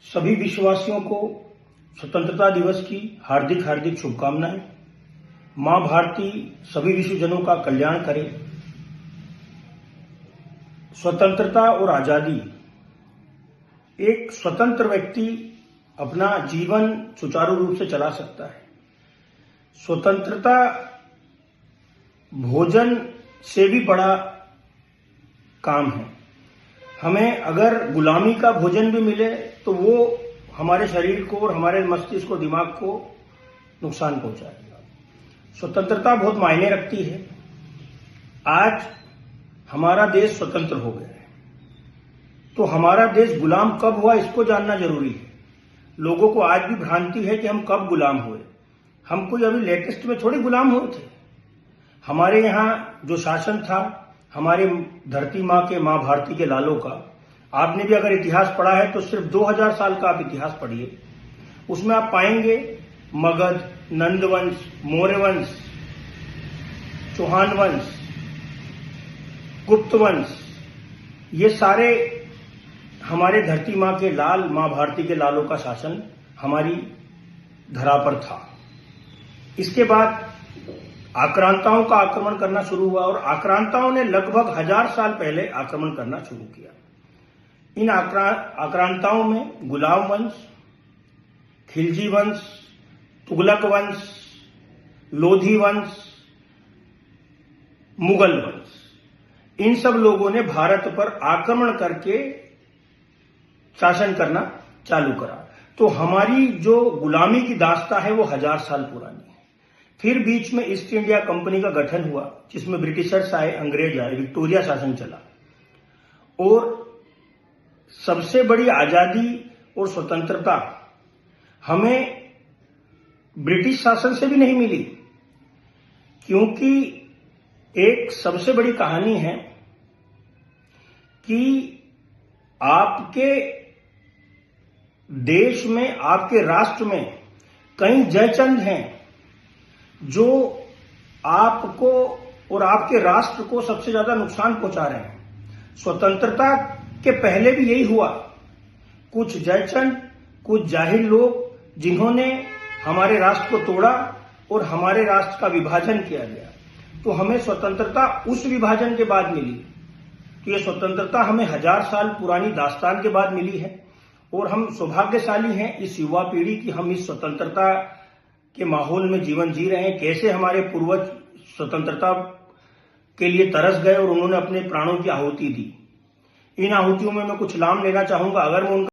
सभी विश्ववासियों को स्वतंत्रता दिवस की हार्दिक हार्दिक शुभकामनाएं। मां भारती सभी विश्वजनों का कल्याण करे। स्वतंत्रता और आजादी, एक स्वतंत्र व्यक्ति अपना जीवन सुचारू रूप से चला सकता है। स्वतंत्रता भोजन से भी बड़ा काम है। हमें अगर गुलामी का भोजन भी मिले तो वो हमारे शरीर को और हमारे मस्तिष्क को, दिमाग को नुकसान पहुंचाएगा। स्वतंत्रता बहुत मायने रखती है। आज हमारा देश स्वतंत्र हो गया है, तो हमारा देश गुलाम कब हुआ इसको जानना जरूरी है। लोगों को आज भी भ्रांति है कि हम कब गुलाम हुए। हम कोई अभी लेटेस्ट में थोड़े गुलाम हुए थे। हमारे यहाँ जो शासन था, हमारे धरती माँ के, माँ भारती के लालों का, आपने भी अगर इतिहास पढ़ा है तो सिर्फ 2000 साल का आप इतिहास पढ़िए। उसमें आप पाएंगे मगध, नंदवंश, मौर्य वंश, चौहान वंश, गुप्त वंश, ये सारे हमारे धरती माँ के लाल, माँ भारती के लालों का शासन हमारी धरा पर था। इसके बाद आक्रांताओं का आक्रमण करना शुरू हुआ और आक्रांताओं ने लगभग 1000 साल पहले आक्रमण करना शुरू किया। इन आक्रांताओं में गुलाम वंश, खिलजी वंश, तुगलक वंश, लोधी वंश, मुगल वंश, इन सब लोगों ने भारत पर आक्रमण करके शासन करना चालू करा। तो हमारी जो गुलामी की दास्तां है वो 1000 साल पुरानी है। फिर बीच में ईस्ट इंडिया कंपनी का गठन हुआ, जिसमें ब्रिटिशर्स आए, अंग्रेज आए, विक्टोरिया शासन चला। और सबसे बड़ी आजादी और स्वतंत्रता हमें ब्रिटिश शासन से भी नहीं मिली, क्योंकि एक सबसे बड़ी कहानी है कि आपके देश में, आपके राष्ट्र में कई जयचंद हैं जो आपको और आपके राष्ट्र को सबसे ज्यादा नुकसान पहुंचा रहे हैं। स्वतंत्रता के पहले भी यही हुआ। कुछ जयचंद, कुछ जाहिल लोग जिन्होंने हमारे राष्ट्र को तोड़ा और हमारे राष्ट्र का विभाजन किया गया। तो हमें स्वतंत्रता उस विभाजन के बाद मिली। तो ये स्वतंत्रता हमें 1000 साल पुरानी दास्तान के बाद मिली है और हम सौभाग्यशाली हैं इस युवा पीढ़ी की। हम इस स्वतंत्रता के माहौल में जीवन जी रहे हैं। कैसे हमारे पूर्वज स्वतंत्रता के लिए तरस गए और उन्होंने अपने प्राणों की आहुति दी। इन आहुतियों में मैं कुछ नाम लेना चाहूंगा। अगर मैं उनका